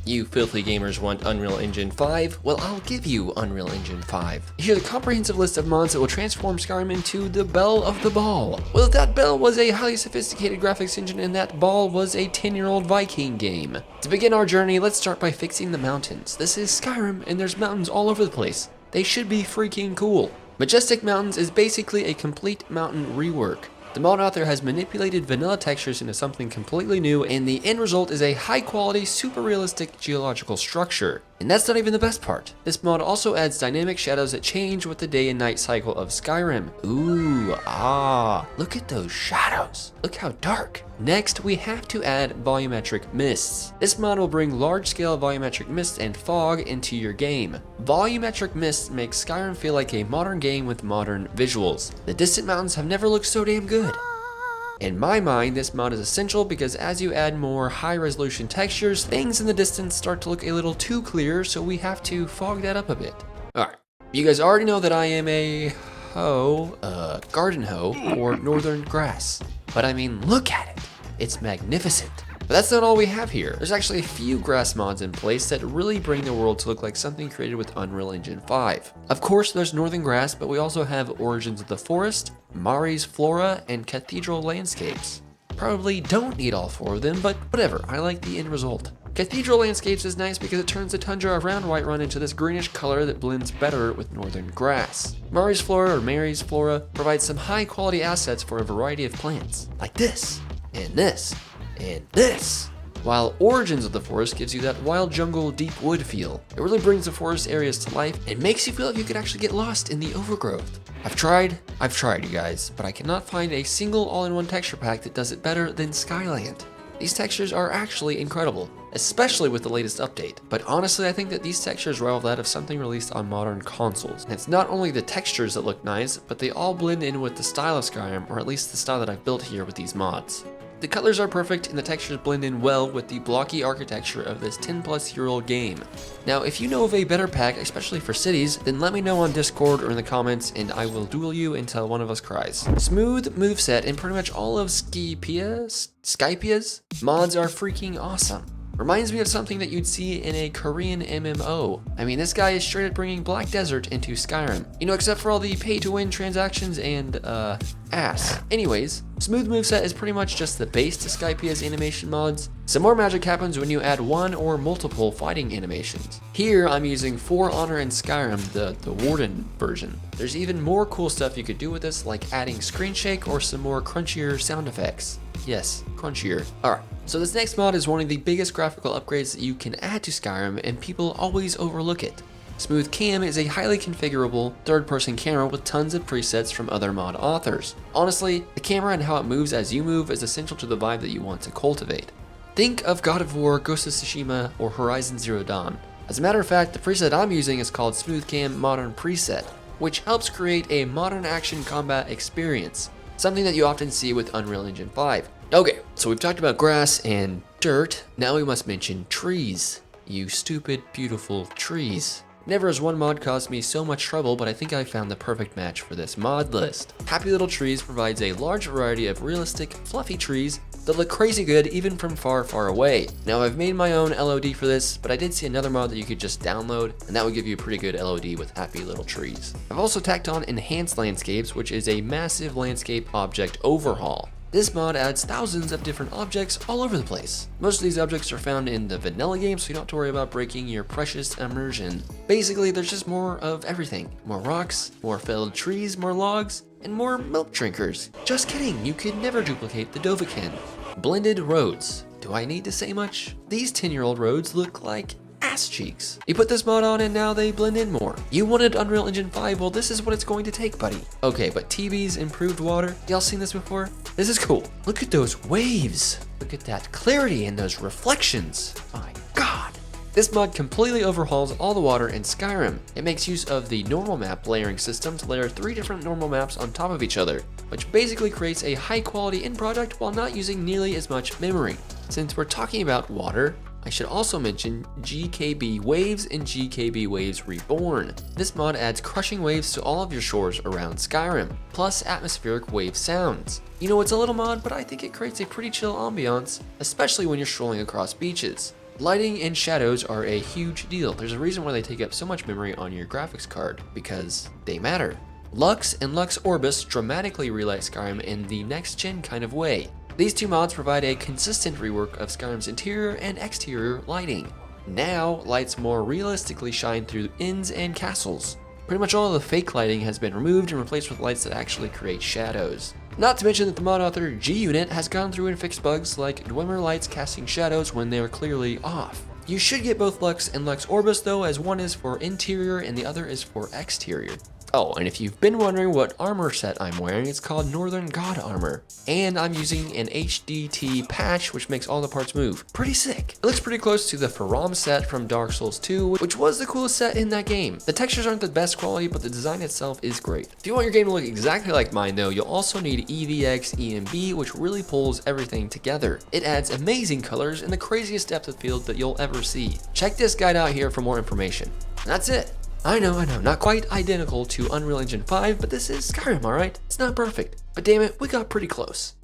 You filthy gamers want Unreal Engine 5? Well, I'll give you Unreal Engine 5. Here's a comprehensive list of mods that will transform Skyrim into the belle of the ball. Well, if that belle was a highly sophisticated graphics engine and that ball was a 10-year-old Viking game. To begin our journey, let's start by fixing the mountains. This is Skyrim, and there's mountains all over the place. They should be freaking cool. Majestic Mountains is basically a complete mountain rework. The mod author has manipulated vanilla textures into something completely new, and the end result is a high-quality, super realistic geological structure. And that's not even the best part. This mod also adds dynamic shadows that change with the day and night cycle of Skyrim. Ooh, look at those shadows. Look how dark. Next, we have to add volumetric mists. This mod will bring large-scale volumetric mists and fog into your game. Volumetric mists make Skyrim feel like a modern game with modern visuals. The distant mountains have never looked so damn good. In my mind, this mod is essential because as you add more high-resolution textures, things in the distance start to look a little too clear, so we have to fog that up a bit. Alright, you guys already know that I am a garden hoe for northern grass. But I mean, look at it. It's magnificent. But that's not all we have here. There's actually a few grass mods in place that really bring the world to look like something created with Unreal Engine 5. Of course, there's northern grass, but we also have Origins of the Forest, Mari's Flora, and Cathedral Landscapes. Probably don't need all four of them, but whatever, I like the end result. Cathedral Landscapes is nice because it turns the tundra around Whiterun into this greenish color that blends better with northern grass. Mari's Flora provides some high quality assets for a variety of plants, like this, and this, and this. While Origins of the Forest gives you that wild jungle, deep wood feel. It really brings the forest areas to life and makes you feel like you could actually get lost in the overgrowth. I've tried you guys, but I cannot find a single all-in-one texture pack that does it better than Skyland. These textures are actually incredible, especially with the latest update. But honestly, I think that these textures rival that of something released on modern consoles. And it's not only the textures that look nice, but they all blend in with the style of Skyrim, or at least the style that I've built here with these mods. The colors are perfect and the textures blend in well with the blocky architecture of this 10-plus-year-old game. Now, if you know of a better pack, especially for cities, then let me know on Discord or in the comments and I will duel you until one of us cries. Smooth moveset and pretty much all of Skypia's mods are freaking awesome. Reminds me of something that you'd see in a Korean MMO. I mean, this guy is straight at bringing Black Desert into Skyrim. You know, except for all the pay-to-win transactions and, ass. Anyways, Smooth Moveset is pretty much just the base to Skypia's animation mods. Some more magic happens when you add one or multiple fighting animations. Here, I'm using For Honor in Skyrim, the Warden version. There's even more cool stuff you could do with this, like adding screen shake or some more crunchier sound effects. Yes, crunchier. Alright, so this next mod is one of the biggest graphical upgrades that you can add to Skyrim, and people always overlook it. Smooth Cam is a highly configurable third-person camera with tons of presets from other mod authors. Honestly, the camera and how it moves as you move is essential to the vibe that you want to cultivate. Think of God of War, Ghost of Tsushima, or Horizon Zero Dawn. As a matter of fact, the preset I'm using is called Smooth Cam Modern Preset, which helps create a modern action combat experience, something that you often see with Unreal Engine 5. Okay, so we've talked about grass and dirt, now we must mention trees. You stupid, beautiful trees. Never has one mod caused me so much trouble, but I think I found the perfect match for this mod list. Happy Little Trees provides a large variety of realistic, fluffy trees that look crazy good even from far, far away. Now I've made my own LOD for this, but I did see another mod that you could just download, and that would give you a pretty good LOD with Happy Little Trees. I've also tacked on Enhanced Landscapes, which is a massive landscape object overhaul. This mod adds thousands of different objects all over the place. Most of these objects are found in the vanilla game, so you don't have to worry about breaking your precious immersion. Basically, there's just more of everything. More rocks, more felled trees, more logs, and more milk drinkers. Just kidding, you could never duplicate the Dovahkiin. Blended roads. Do I need to say much? These 10-year-old roads look like ass cheeks. You put this mod on and now they blend in more. You wanted Unreal Engine 5, well this is what it's going to take, buddy. Okay, but TB's improved water, y'all seen this before? This is cool. Look at those waves. Look at that clarity and those reflections. My God. This mod completely overhauls all the water in Skyrim. It makes use of the normal map layering system to layer 3 different normal maps on top of each other, which basically creates a high quality end product while not using nearly as much memory. Since we're talking about water, I should also mention GKB Waves and GKB Waves Reborn. This mod adds crushing waves to all of your shores around Skyrim, plus atmospheric wave sounds. You know, it's a little mod, but I think it creates a pretty chill ambiance, especially when you're strolling across beaches. Lighting and shadows are a huge deal. There's a reason why they take up so much memory on your graphics card, because they matter. Lux and Lux Orbis dramatically relight Skyrim in the next-gen kind of way. These two mods provide a consistent rework of Skyrim's interior and exterior lighting. Now, lights more realistically shine through inns and castles. Pretty much all of the fake lighting has been removed and replaced with lights that actually create shadows. Not to mention that the mod author G-Unit has gone through and fixed bugs like dimmer lights casting shadows when they are clearly off. You should get both Lux and Lux Orbis though, as one is for interior and the other is for exterior. Oh, and if you've been wondering what armor set I'm wearing, it's called Northern God Armor. And I'm using an HDT patch, which makes all the parts move. Pretty sick. It looks pretty close to the Faram set from Dark Souls 2, which was the coolest set in that game. The textures aren't the best quality, but the design itself is great. If you want your game to look exactly like mine though, you'll also need EVX EMB, which really pulls everything together. It adds amazing colors and the craziest depth of field that you'll ever see. Check this guide out here for more information. That's it. I know, not quite identical to Unreal Engine 5, but this is Skyrim, alright? It's not perfect, but damn it, we got pretty close.